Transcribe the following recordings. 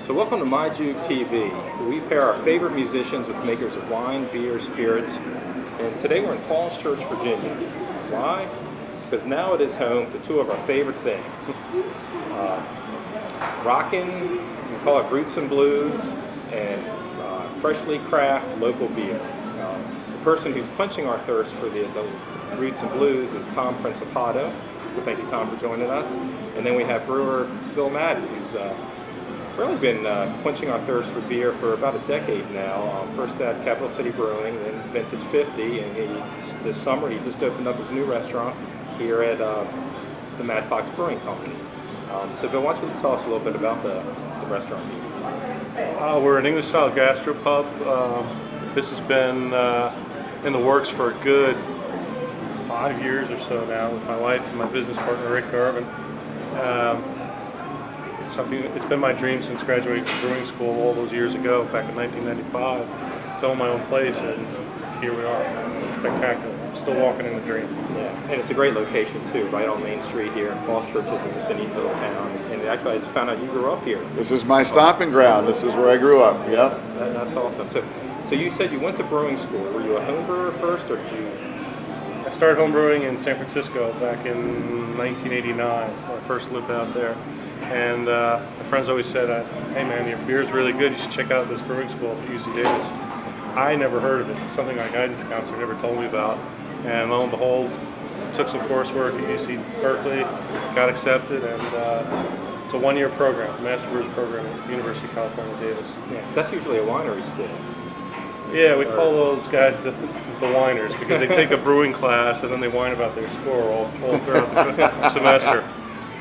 So welcome to MyJoogTV. We pair our favorite musicians with makers of wine, beer, spirits, and today we're in Falls Church, Virginia. Why? Because now it is home to two of our favorite things. Rockin', we call it roots and blues, and freshly crafted local beer. The person who's quenching our thirst for the roots and blues is Tom Principato. So thank you, Tom, for joining us. And then we have brewer Bill Madden, who's really been quenching our thirst for beer for about a decade now. First at Capital City Brewing, then Vintage 50, and this summer he just opened up his new restaurant here at the Mad Fox Brewing Company. So Bill, why don't you tell us a little bit about the restaurant here? We're an English-style gastropub. This has been in the works for a good 5 years or so now with my wife and my business partner, Rick Garvin. It's been my dream since graduating from brewing school all those years ago, back in 1995, to own my own place, and here we are. It's spectacular. I'm still walking in the dream. Yeah, and it's a great location too, right on Main Street here. Falls Church is just a neat little town. And actually, I just found out you grew up here. This is my stomping ground. This is where I grew up. Yep. That's awesome. So you said you went to brewing school. Were you a home brewer first, or did you? I started home brewing in San Francisco back in 1989. I first lived out there. And my friends always said, hey man, your beer's really good, you should check out this brewing school at UC Davis. I never heard of it. Something my guidance counselor never told me about. And lo and behold, took some coursework at UC Berkeley, got accepted, and it's a one-year program, Master Brewers program at the University of California, Davis. Yeah, 'cause that's usually a winery school. Yeah, we call those guys the whiners, because they take a brewing class and then they whine about their score all throughout the semester.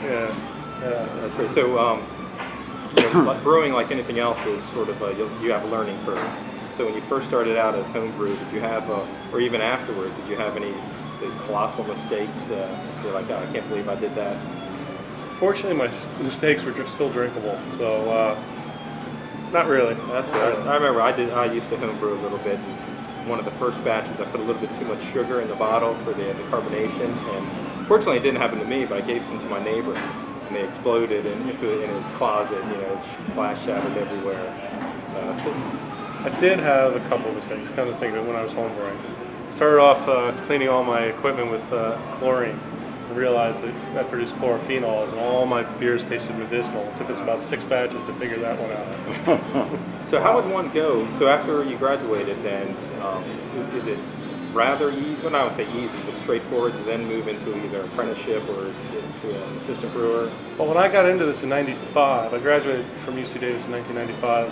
Yeah. Yeah, that's right. So, brewing, like anything else, is sort of you have a learning curve. So, when you first started out as home brew, did you have, or even afterwards, did you have any those colossal mistakes? You're like, oh, I can't believe I did that. Fortunately, my mistakes were still drinkable, so not really. That's good. I remember I used to home brew a little bit. And one of the first batches, I put a little bit too much sugar in the bottle for the carbonation, and fortunately, it didn't happen to me, but I gave some to my neighbor. And they exploded in his closet, his glass shattered everywhere. I did have a couple of mistakes, kind of think of it, when I was home brewing. Started off cleaning all my equipment with chlorine, and realized that produced chlorophenols, and all my beers tasted medicinal. It took us about 6 batches to figure that one out. So how would one go? So after you graduated, then is it rather easy, well, I would say easy, but straightforward to then move into either apprenticeship or into an assistant brewer? Well, when I got into this in '95, I graduated from UC Davis in 1995,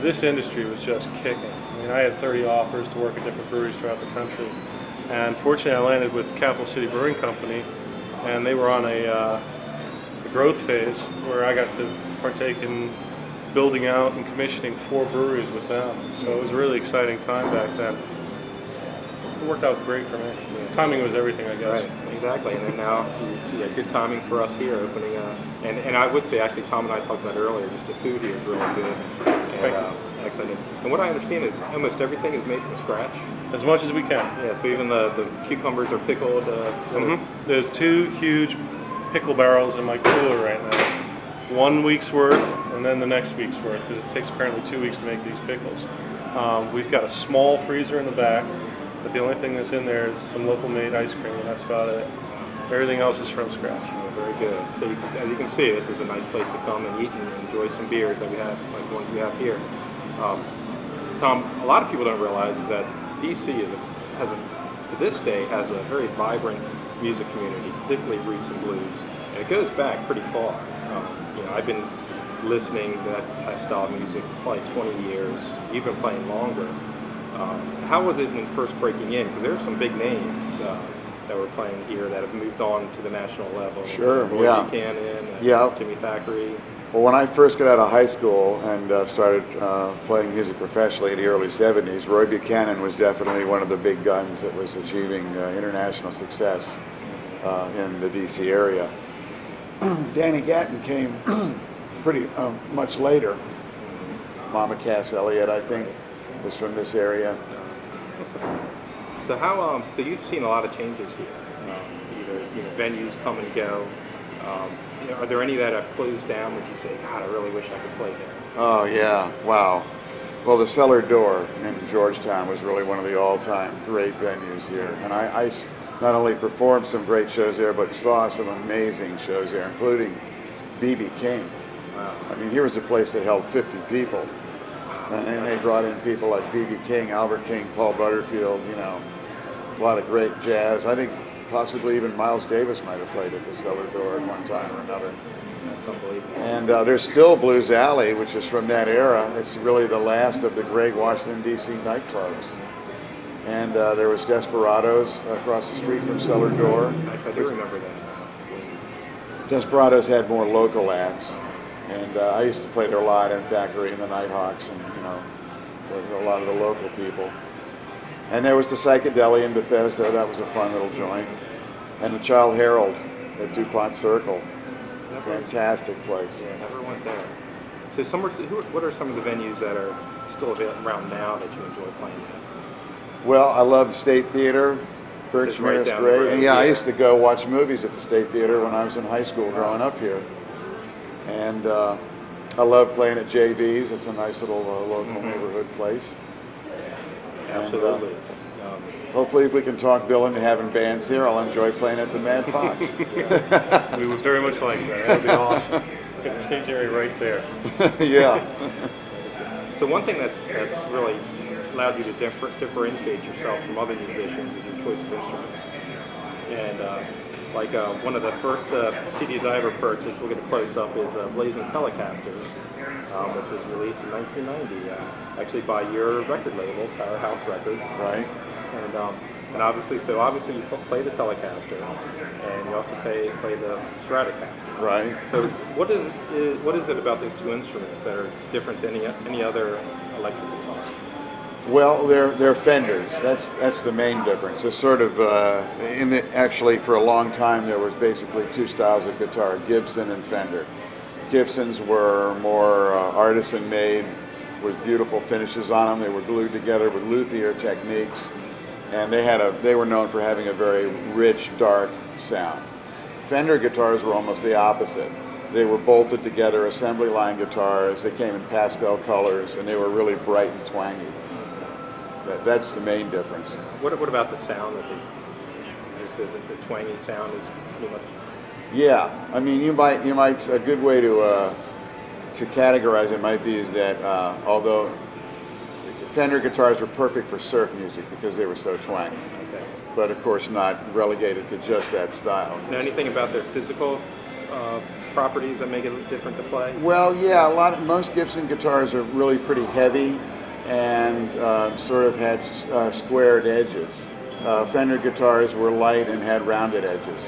this industry was just kicking. I mean, I had 30 offers to work at different breweries throughout the country, and fortunately I landed with Capital City Brewing Company, and they were on a growth phase where I got to partake in building out and commissioning 4 breweries with them. So it was a really exciting time back then. It worked out great for me. Yeah. Timing was everything, I guess. Right, exactly. And then now, good timing for us here opening. And I would say, actually, Tom and I talked about it earlier, just the food here is really good. And excellent. And what I understand is almost everything is made from scratch. As much as we can. Yeah, so even the cucumbers are pickled. There's 2 huge pickle barrels in my cooler right now. 1 week's worth, and then the next week's worth, because it takes apparently 2 weeks to make these pickles. We've got a small freezer in the back, but the only thing that's in there is some local made ice cream, and that's about it. Everything else is from scratch. Oh, very good. So as you can see, this is a nice place to come and eat and enjoy some beers that we have, like the ones we have here. Tom, a lot of people don't realize is that DC to this day has a very vibrant music community, particularly roots and blues, and it goes back pretty far. I've been listening to that style of music for probably 20 years. You've been playing longer. How was it when first breaking in? Because there are some big names that were playing here that have moved on to the national level. Sure, Roy Buchanan, Jimmy Thackeray. Well, when I first got out of high school and started playing music professionally in the early 70s, Roy Buchanan was definitely one of the big guns that was achieving international success in the DC area. Danny Gatton came pretty much later. Mama Cass Elliott, I think, was from this area. So so you've seen a lot of changes here. Either venues come and go. Are there any that have closed down that you say, God, I really wish I could play there? Oh yeah, wow. Well, the Cellar Door in Georgetown was really one of the all-time great venues here, and I not only performed some great shows there, but saw some amazing shows there, including B.B. King. Wow. I mean, here was a place that held 50 people, and they brought in people like B.B. King, Albert King, Paul Butterfield, a lot of great jazz. I think possibly even Miles Davis might have played at the Cellar Door at one time or another. That's unbelievable. And there's still Blues Alley, which is from that era. It's really the last of the great Washington D.C. nightclubs. And there was Desperados across the street from Cellar Door. I do remember that. Desperados had more local acts, and I used to play there a lot in Thackeray and the Nighthawks, and with a lot of the local people. And there was the Psychedelia in Bethesda. That was a fun little joint. And the Child Herald at DuPont Circle. Fantastic place. Yeah, never went there. So what are some of the venues that are still around now that you enjoy playing at? Well, I love the State Theater. Birchmere is great. And I used to go watch movies at the State Theater when I was in high school growing up here. And I love playing at JV's. It's a nice little local neighborhood place. Absolutely. Hopefully, if we can talk Bill into having bands here, I'll enjoy playing at the Mad Fox. We would very much like that. That would be awesome. Get the stage area right there. Yeah. So one thing that's really allowed you to differentiate yourself from other musicians is your choice of instruments. And one of the first CDs I ever purchased, we'll get a close-up, is Blazing Telecasters, which was released in 1990, actually by your record label, Powerhouse Records. Right. And obviously you play the Telecaster, and you also play the Stratocaster. Right. So what is it about these two instruments that are different than any other electric guitar? Well, they're Fenders. That's the main difference. It's sort of actually for a long time there was basically two styles of guitar: Gibson and Fender. Gibsons were more artisan made with beautiful finishes on them. They were glued together with luthier techniques, and they were known for having a very rich, dark sound. Fender guitars were almost the opposite. They were bolted together assembly line guitars. They came in pastel colors, and they were really bright and twangy. That's the main difference. What about the sound? Just the twangy sound is pretty much. Yeah, I mean, you might a good way to categorize it might be is that although Fender guitars were perfect for surf music because they were so twangy, Okay. but of course not relegated to just that style. Now, anything about their physical properties that make it different to play? Well, yeah, most Gibson guitars are really pretty heavy and sort of had squared edges. Fender guitars were light and had rounded edges.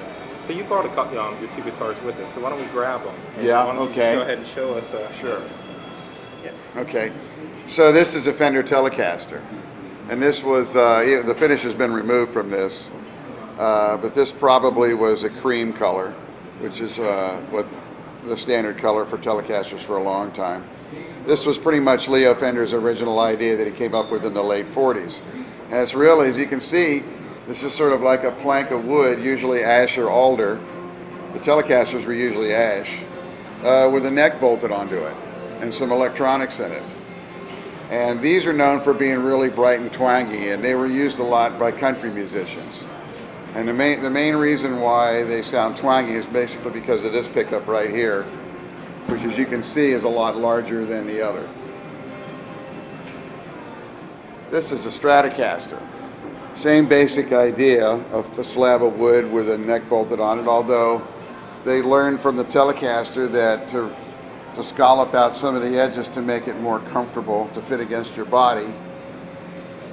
So you brought your two guitars with us, so why don't we grab them? Yeah, why don't you just go ahead and show us? Sure. Yeah. Okay. So this is a Fender Telecaster. And this was, the finish has been removed from this, but this probably was a cream color, which is what the standard color for Telecasters for a long time. This was pretty much Leo Fender's original idea that he came up with in the late 40s. And it's really, as you can see, this is sort of like a plank of wood, usually ash or alder. The Telecasters were usually ash, with a neck bolted onto it and some electronics in it. And these are known for being really bright and twangy, and they were used a lot by country musicians. And the main reason why they sound twangy is basically because of this pickup right here, which, as you can see, is a lot larger than the other. This is a Stratocaster. Same basic idea of the slab of wood with a neck bolted on it, although they learned from the Telecaster that to scallop out some of the edges to make it more comfortable to fit against your body.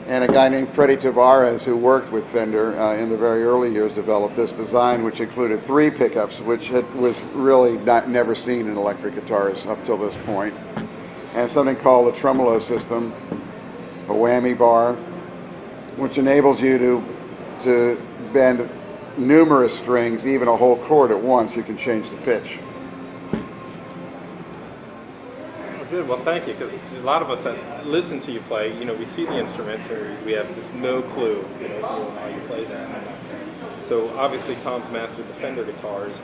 And a guy named Freddie Tavares, who worked with Fender in the very early years, developed this design, which included 3 pickups, which was really never seen in electric guitars up till this point, and something called a tremolo system, a whammy bar, which enables you to bend numerous strings, even a whole chord at once. You can change the pitch. Good. Well, thank you, because a lot of us that listen to you play, we see the instruments, or we have just no clue, how you play them. So obviously, Tom's mastered the Fender guitars.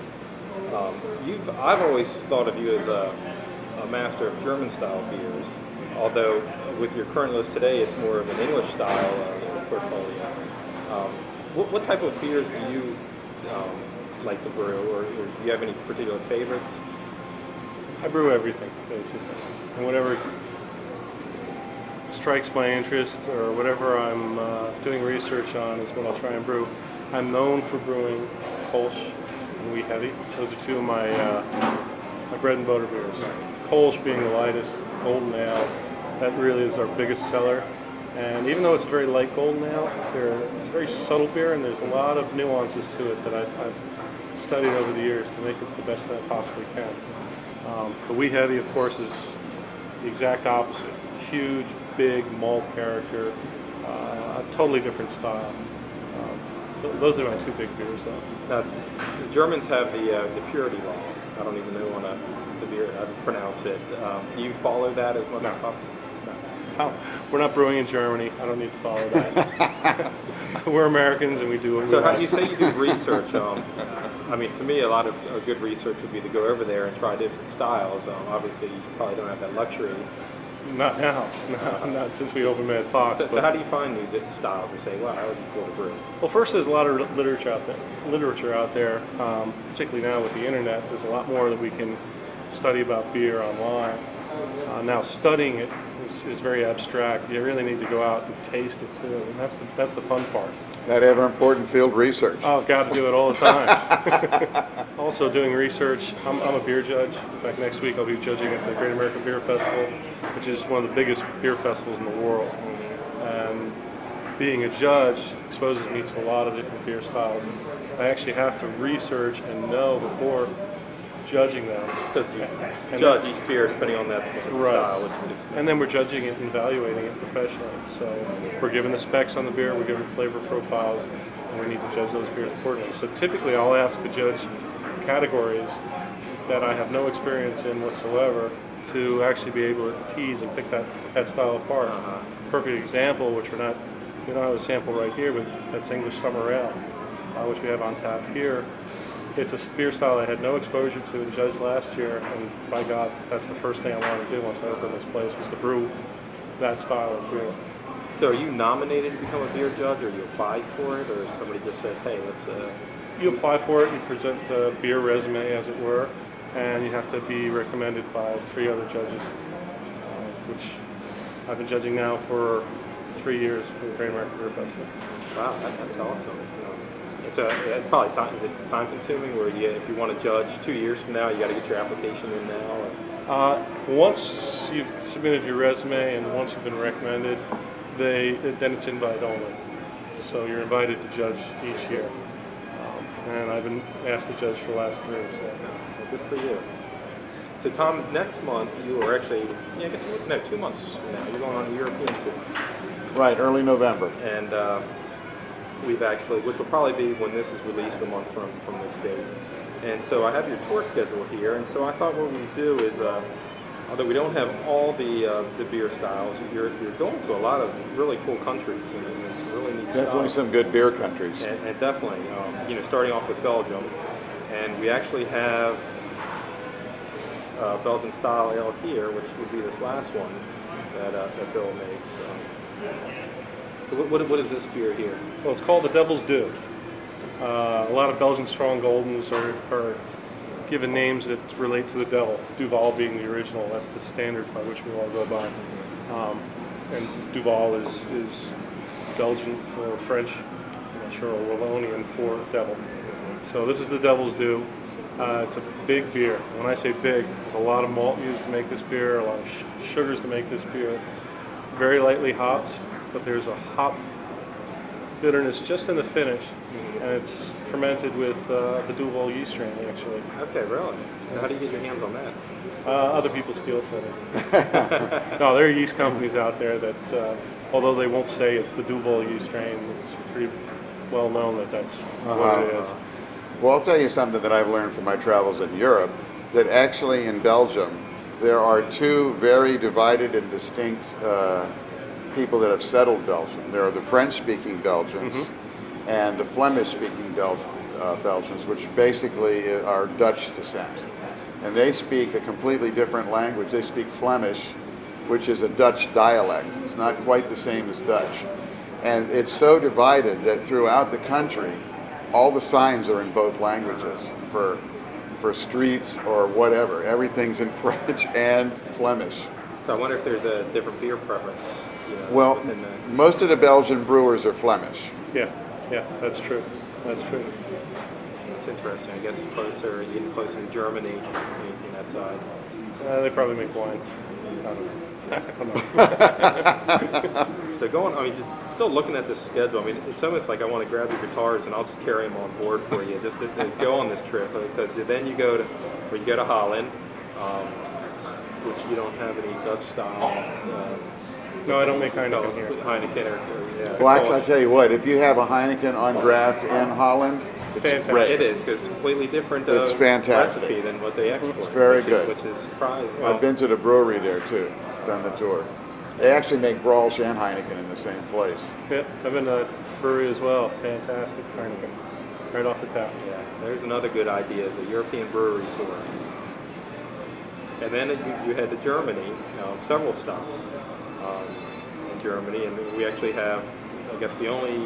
I've always thought of you as a master of German-style beers, although with your current list today, it's more of an English-style portfolio. What type of beers do you like to brew, or do you have any particular favorites? I brew everything, basically, and whatever strikes my interest or whatever I'm doing research on is what I'll try and brew. I'm known for brewing Kolsch and Wee Heavy. Those are two of my bread and butter beers. Kolsch being the lightest, Golden Ale, that really is our biggest seller. And even though it's a very light Golden Ale, it's a very subtle beer, and there's a lot of nuances to it that I've studied over the years to make it the best that I possibly can. The Wee Heavy, of course, is the exact opposite. Huge, big malt character, a totally different style. Those are my two big beers, though. Now, the Germans have the purity law. I don't even know the beer how to pronounce it. Do you follow that as much as possible? No. We're not brewing in Germany. I don't need to follow that. We're Americans, and we do what we So, like. how you say you do research? I mean, to me, a lot of good research would be to go over there and try different styles. Obviously, you probably don't have that luxury. Not now. No, not since we opened Mad Fox. So how do you find new styles to say, wow, how would you feel to brew? Well, first, there's a lot of literature out there, particularly now with the internet. There's a lot more that we can study about beer online. Now, studying it is very abstract. You really need to go out and taste it too, and that's the fun part. That ever important field research. Oh, got to do it all the time. Also, doing research. I'm a beer judge. In fact, next week I'll be judging at the Great American Beer Festival, which is one of the biggest beer festivals in the world. And being a judge exposes me to a lot of different beer styles. I actually have to research and know before judging them. Because you judge each beer depending on that specific style. Which would explain. And then we're judging it and evaluating it professionally. So we're given the specs on the beer, we're given flavor profiles, and we need to judge those beers accordingly. So typically I'll ask the judge categories that I have no experience in whatsoever to actually be able to tease and pick that style apart. Perfect example, which we don't have a sample right here, but that's English Summer Ale, which we have on tap here. It's a beer style I had no exposure to and judged last year, and by God, that's the first thing I wanted to do once I opened this place, was to brew that style of beer. So are you nominated to become a beer judge, or you apply for it, or somebody just says, hey, let's... You apply for it, you present the beer resume, as it were, and you have to be recommended by 3 other judges, which I've been judging now for 3 years for the Great American Beer Festival. Wow, that's awesome. It's probably time. Is it time consuming, where if you want to judge 2 years from now, you got to get your application in now? Once you've submitted your resume and once you've been recommended, then it's invite only. So you're invited to judge each year. And I've been asked to judge for the last 3. So. Well, good for you. So Tom, next month you are actually, 2 months from now, you're going on a European tour. Right, early November. And we've actually, which will probably be when this is released a month from this date. And so I have your tour schedule here, and so I thought what we'd do is, although we don't have all the beer styles, you're going to a lot of really cool countries, and some really neat stuff. Definitely some good beer countries. And definitely, starting off with Belgium, and we actually have Belgian style ale here, which would be this last one that Bill makes. So what is this beer here? Well, it's called the Devil's Due. A lot of Belgian strong Goldens are given names that relate to the devil. Duval being the original, that's the standard by which we all go by. And Duval is Belgian or French, I'm not sure, or Wallonian for devil. So this is the Devil's Due. It's a big beer. When I say big, there's a lot of malt used to make this beer, a lot of sugars to make this beer. Very lightly hopped, but there's a hop bitterness just in the finish, and it's fermented with the Duval yeast strain, actually. Okay, really? So how do you get your hands on that? Other people steal it from me. No, there are yeast companies out there that, although they won't say it's the Duval yeast strain, it's pretty well known that that's what it is. Well, I'll tell you something that I've learned from my travels in Europe, that actually in Belgium, there are 2 very divided and distinct people that have settled Belgium. There are the French-speaking Belgians and the Flemish-speaking Belgians, which basically are Dutch descent. And they speak a completely different language. They speak Flemish, which is a Dutch dialect. It's not quite the same as Dutch. And it's so divided that throughout the country, all the signs are in both languages for streets or whatever. Everything's in French and Flemish. So I wonder if there's a different beer preference. Well, most of the Belgian brewers are Flemish. Yeah, that's true. That's true. It's interesting. I guess getting closer to Germany, in that side. They probably make wine. I don't know. So just still looking at this schedule, I mean, it's almost like I want to grab your guitars and I'll just carry them on board for you, just to go on this trip, because then you go to Holland, which you don't have any Dutch style. No, I don't make Heineken here. Heineken Well, actually, I'll tell you what, if you have a Heineken on draft in Holland, it's fantastic. It is, because it's completely different it's fantastic. recipe than what they export. It's very good. Which is surprising. I've been to the brewery there too, done the tour. They actually make Brolsch and Heineken in the same place. Yeah, I've been to that brewery as well. Fantastic Heineken, right off the tap. Yeah, there's another good idea, is a European brewery tour. And then you head to Germany, several stops in Germany, and we actually have, I guess, the only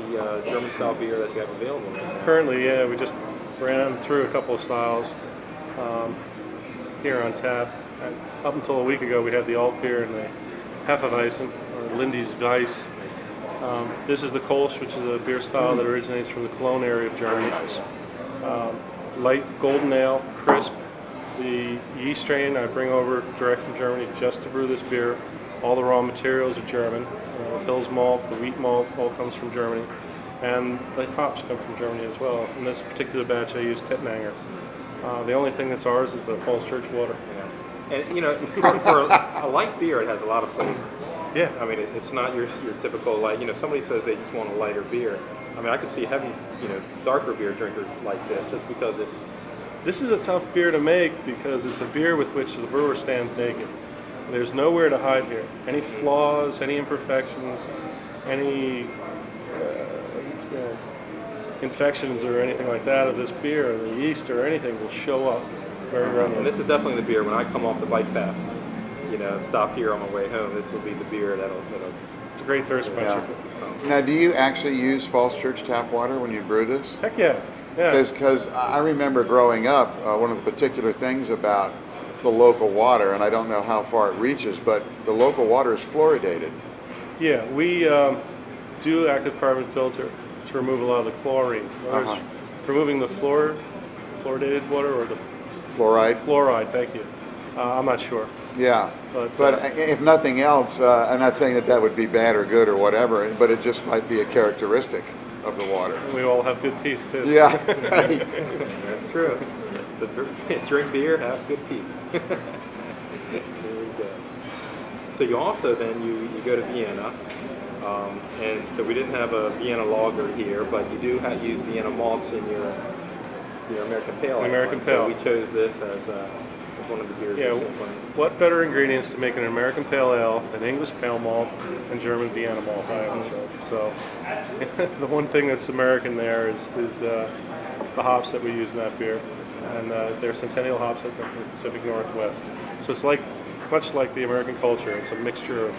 German-style beer that you have available right now. Currently, yeah, we just ran through a couple of styles here on tap. And up until a week ago, we had the alt beer and the Hefeweizen, or Lindy's Weiss. This is the Kolsch, which is a beer style that originates from the Cologne area of Germany. Light golden ale, crisp. The yeast strain I bring over direct from Germany just to brew this beer. All the raw materials are German. The Pils malt, the wheat malt, all comes from Germany. And the hops come from Germany as well. In this particular batch, I use Tettnanger. The only thing that's ours is the Falls Church water. Yeah. And for a light beer, it has a lot of flavor. Yeah. I mean, it's not your typical light. Somebody says they just want a lighter beer. I mean, I could see heavy, darker beer drinkers like this, just because it's. This is a tough beer to make because it's a beer with which the brewer stands naked. There's nowhere to hide here. Any flaws, any imperfections, any infections or anything like that of this beer, or the yeast or anything will show up very readily. And this is definitely the beer when I come off the bike path, and stop here on my way home. This will be the beer that'll. It's a great thirst quencher. Yeah. Now, do you actually use Falls Church tap water when you brew this? Heck yeah. Yeah. Because I remember growing up, one of the particular things about the local water, and I don't know how far it reaches, but the local water is fluoridated. Yeah, we do active carbon filter to remove a lot of the chlorine. Whether it's removing the fluoridated water or the fluoride. Fluoride, thank you. I'm not sure. Yeah, but if nothing else, I'm not saying that would be bad or good or whatever, but it just might be a characteristic of the water. And we all have good teeth too. Yeah, right. That's true. So drink beer, have good teeth. There you go. So you also then you go to Vienna, and so we didn't have a Vienna lager here, but you do use Vienna malts in your American Pale Ale. American Pale. So we chose this as one of the beers. Yeah. What better ingredients to make an American Pale Ale than English Pale Malt and German Vienna Malt? I have to say. So the one thing that's American there is the hops that we use in that beer, and they're Centennial hops that come from the Pacific Northwest. So it's much like the American culture. It's a mixture of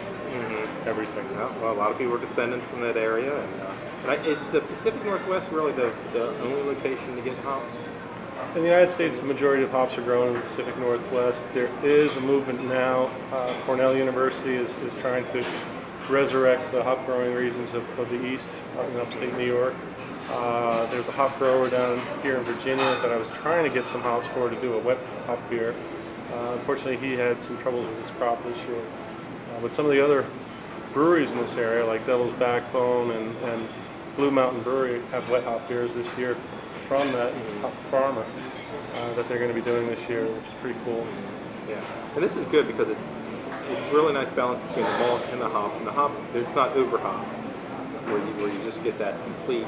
everything. Yeah, well, a lot of people are descendants from that area, and is the Pacific Northwest really the only location to get hops? In the United States, the majority of hops are grown in the Pacific Northwest. There is a movement now. Cornell University is trying to resurrect the hop growing regions of the East in upstate New York. There's a hop grower down here in Virginia that I was trying to get some hops for to do a wet hop beer. Unfortunately, he had some troubles with his crop this year. But some of the other breweries in this area, like Devil's Backbone and Blue Mountain Brewery, have wet hop beers this year from that hop farmer that they're going to be doing this year, which is pretty cool. Yeah, and this is good because it's really nice balance between the malt and the hops. And the hops, it's not over hop, where you just get that complete,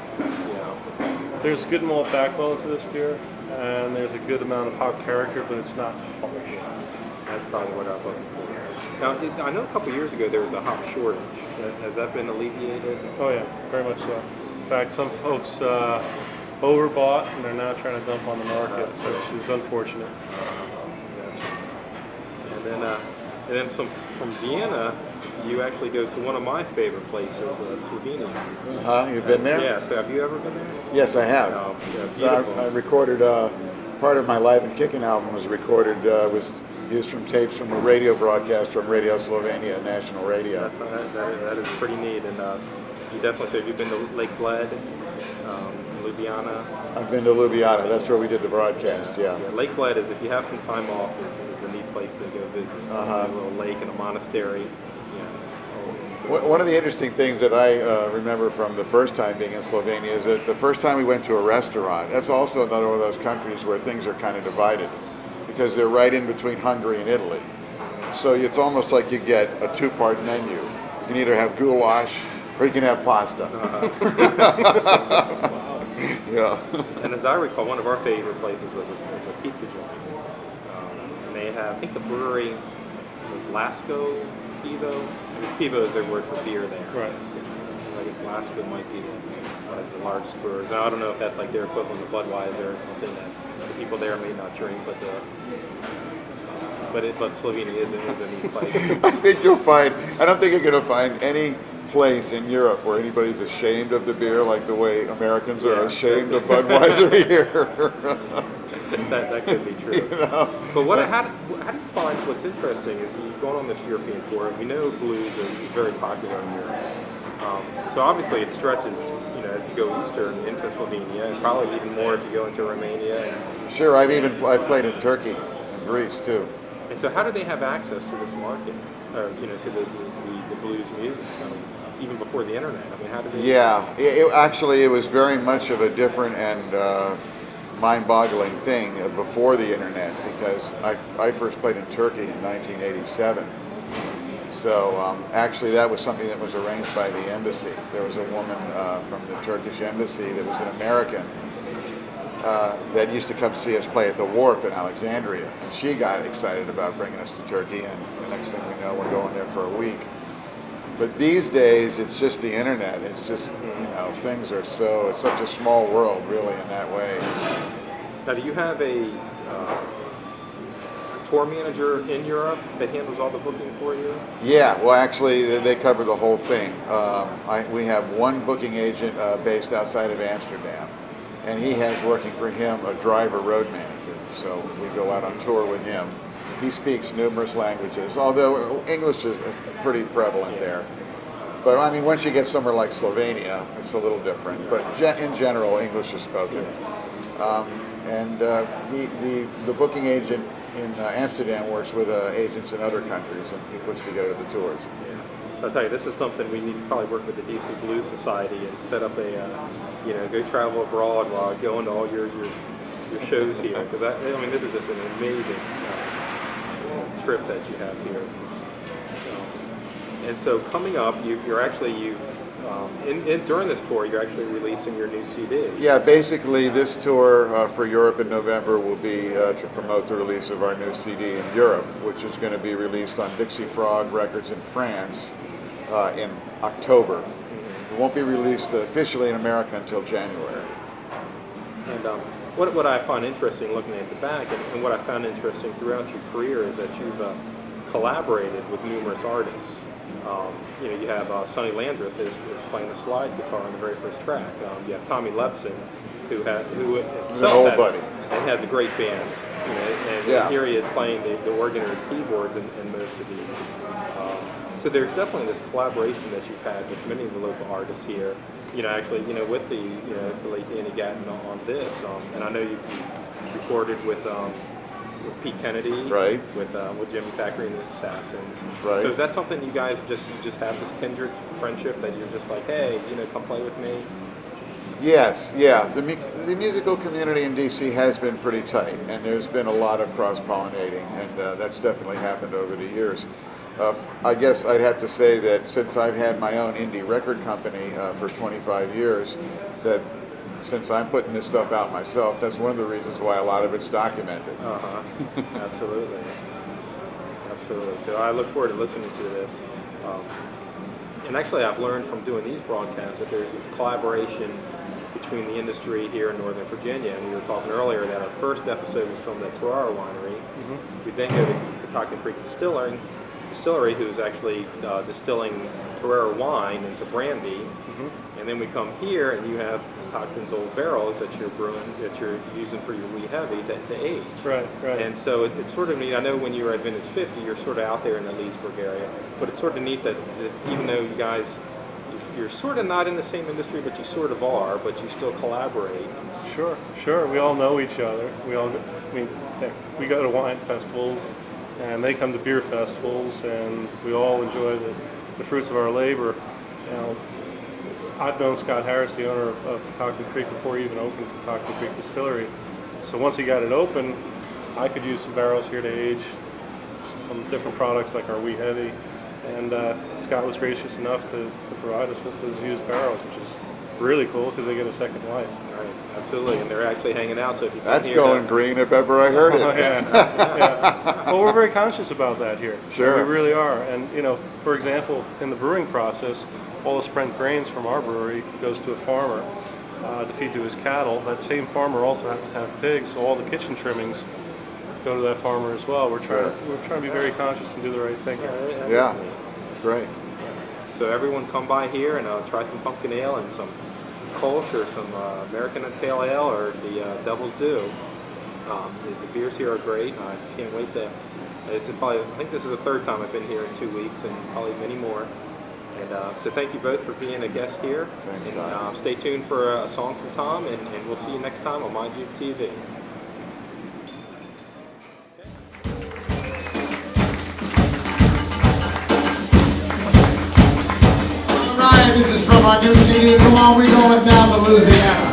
There's good malt backbone to this beer, and there's a good amount of hop character, but it's not harsh. That's probably what I was looking for. Now, I know a couple years ago there was a hop shortage. Has that been alleviated? Oh yeah, very much so. In fact, some folks overbought, and they're now trying to dump on the market, which is unfortunate. And then from Vienna, you actually go to one of my favorite places, Slovenia. You've been there? Yeah. So have you ever been there? Yes, I have. Oh, yeah, So beautiful. I recorded part of my Live and Kicking album was recorded was used from tapes from a radio broadcast from Radio Slovenia, national radio. That is pretty neat, and you definitely say, have you been to Lake Bled, Ljubljana? I've been to Ljubljana. That's where we did the broadcast. Yeah. Lake Bled is, if you have some time off, is a neat place to go visit. A little lake and a monastery. One of the interesting things that I remember from the first time being in Slovenia is that the first time we went to a restaurant, that's also another one of those countries where things are kind of divided because they're right in between Hungary and Italy. So it's almost like you get a two-part menu. You can either have goulash or you can have pasta. Yeah. And as I recall, one of our favorite places was a pizza joint. And they have, I think the brewery was Lasko Pivo. I guess Pivo is their word for beer there. Right. So I guess Lasko might be one of the largest brewers. Now, I don't know if that's like their equivalent of Budweiser or something that the people there may not drink, but Slovenia is a neat place. I think you'll find, I don't think you're going to find any place in Europe where anybody's ashamed of the beer like the way Americans are ashamed of Budweiser here. that could be true. You know? But how do you find, what's interesting is you've gone on this European tour, and we know blues is very popular in Europe. So obviously it stretches, as you go eastern into Slovenia, and probably even more if you go into Romania. Sure, I've played in Turkey and Greece too. And so how do they have access to this market, or to the blues music? Even before the internet, I mean, how did they? Yeah, actually it was very much of a different and mind-boggling thing before the internet, because I first played in Turkey in 1987. So actually that was something that was arranged by the embassy. There was a woman from the Turkish embassy that was an American that used to come see us play at the Wharf in Alexandria. And she got excited about bringing us to Turkey, and the next thing we know, we're going there for a week. But these days, it's just the internet. It's just, things are it's such a small world, really, in that way. Now, do you have a tour manager in Europe that handles all the booking for you? Yeah, well, actually, they cover the whole thing. We have one booking agent based outside of Amsterdam, and he has working for him a driver road manager. So we go out on tour with him. He speaks numerous languages, although English is pretty prevalent there. But I mean, once you get somewhere like Slovenia, it's a little different. But in general, English is spoken. And the booking agent in Amsterdam works with agents in other countries, and he puts together the tours. Yeah. So I'll tell you, this is something we need to probably work with the DC Blues Society and set up a, go travel abroad while going to all your shows here. Because I mean, this is just an amazing trip that you have here. And so coming up, during this tour, you're actually releasing your new CD. Yeah, basically this tour for Europe in November will be to promote the release of our new CD in Europe, which is going to be released on Dixie Frog Records in France in October. It won't be released officially in America until January. And what I find interesting looking at the back, and what I found interesting throughout your career, is that you've collaborated with numerous artists. You have Sonny Landreth is playing the slide guitar on the very first track. You have Tommy Lepson, who himself has a great band. And here he is playing the organ or keyboards in most of these. So there's definitely this collaboration that you've had with many of the local artists here. With the late Danny Gatton on this, and I know you've recorded with Pete Kennedy, right? With Jimmy Thackeray and the Assassins, right? So is that something you guys just have this kindred friendship that you're just like, hey, come play with me? Yes, yeah. The musical community in DC has been pretty tight, and there's been a lot of cross-pollinating, and that's definitely happened over the years. I guess I'd have to say that since I've had my own indie record company for 25 years, that since I'm putting this stuff out myself, that's one of the reasons why a lot of it's documented. Absolutely. So I look forward to listening to this. And actually, I've learned from doing these broadcasts that there's this collaboration between the industry here in Northern Virginia. And we were talking earlier that our first episode was from the Torara Winery. We then go to Catoctin Creek Distillery, who's actually distilling Torara wine into brandy. And then we come here, and you have Catoctin's old barrels that you're brewing, that you're using for your wee heavy to age. Right. And so it's sort of neat. I know when you were at Vintage 50, you're sort of out there in the Leesburg area, but it's sort of neat that even though you guys, you're sort of not in the same industry, but you sort of are, but you still collaborate. Sure. We all know each other. We go to wine festivals, and they come to beer festivals, and we all enjoy the fruits of our labor. I've known Scott Harris, the owner of Catoctin Creek, before he even opened Catoctin Creek Distillery. So once he got it open, I could use some barrels here to age some different products like our wee heavy. And Scott was gracious enough to provide us with those used barrels, which is really cool because they get a second life. Right, absolutely, and they're actually hanging out. So if you That's going green if ever I heard it. Yeah. Well, we're very conscious about that here. Sure. We really are. And for example, in the brewing process, all the spent grains from our brewery goes to a farmer to feed to his cattle. That same farmer also happens to have pigs, so all the kitchen trimmings go to that farmer as well. We're trying to be very conscious and do the right thing. Yeah, it's great. So everyone come by here and try some pumpkin ale and some Kolsch or some American Pale Ale or the Devil's Due. The beers here are great. I can't wait to. I think this is the third time I've been here in 2 weeks, and probably many more. And so thank you both for being a guest here. Thanks, and Tom. stay tuned for a song from Tom, and we'll see you next time on MyJoogTV. Alright, this is from our new CD. Come on, we're going down to Louisiana.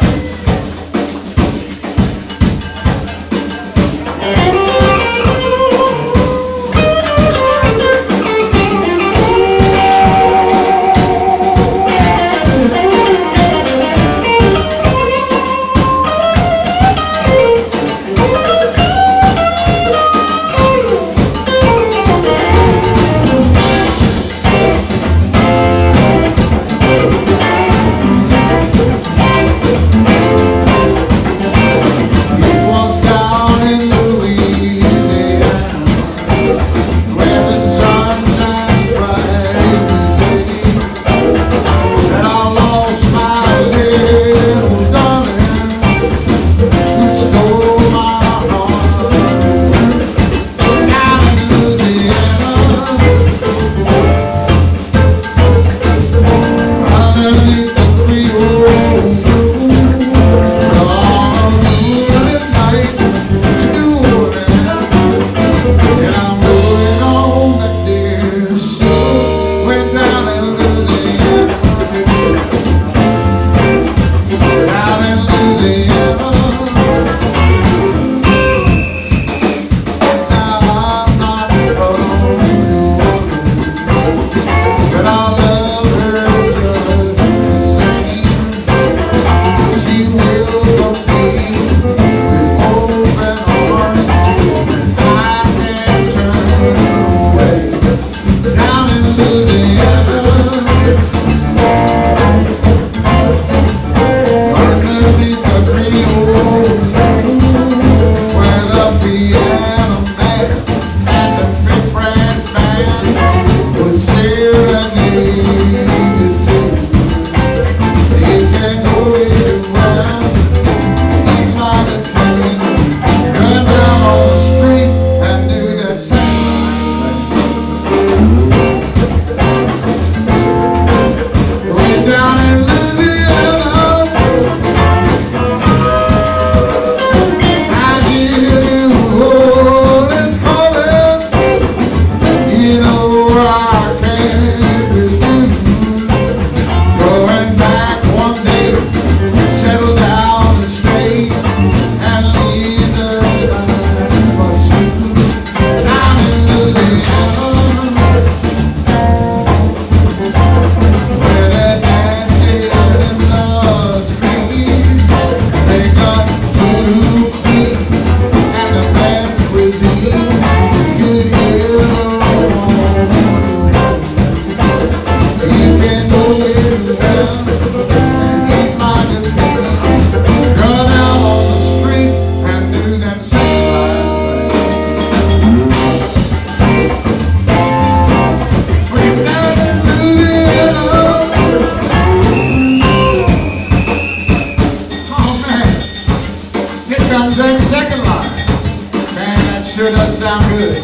does sound good.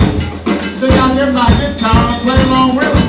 So y'all get my guitar and play along with it.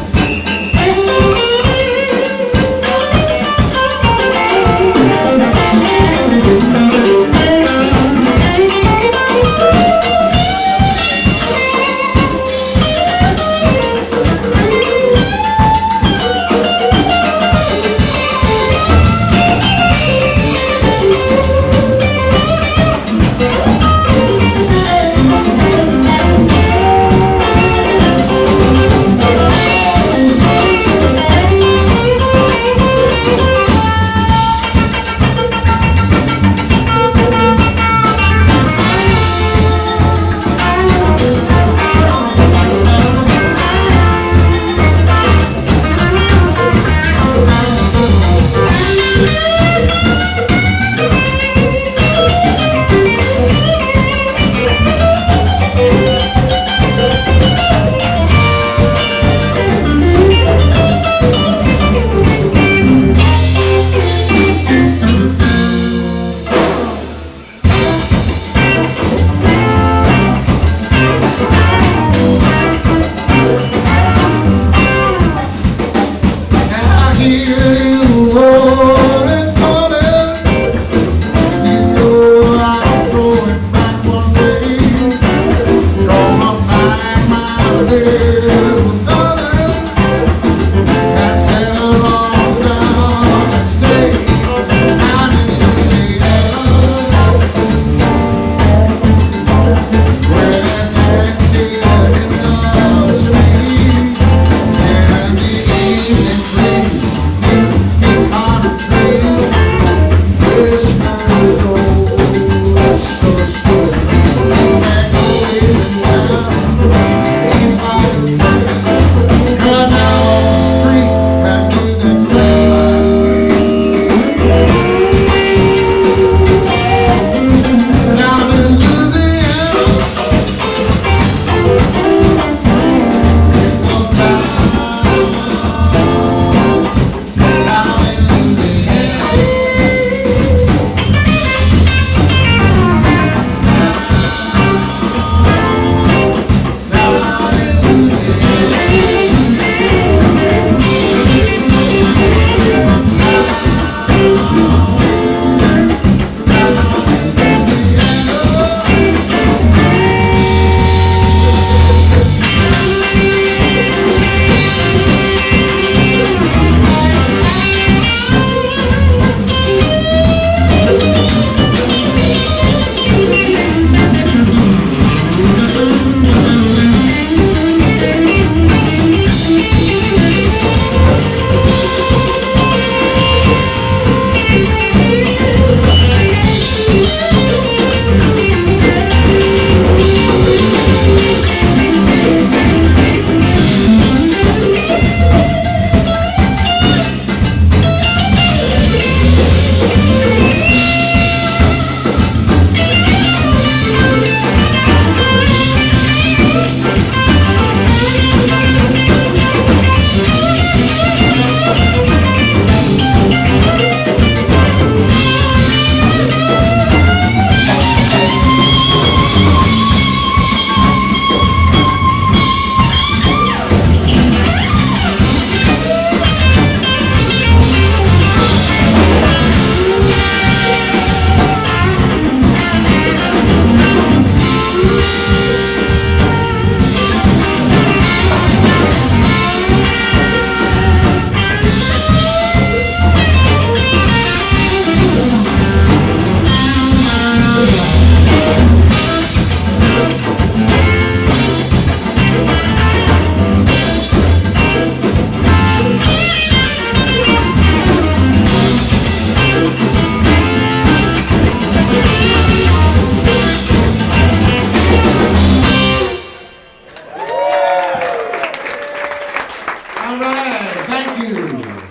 All right, thank you.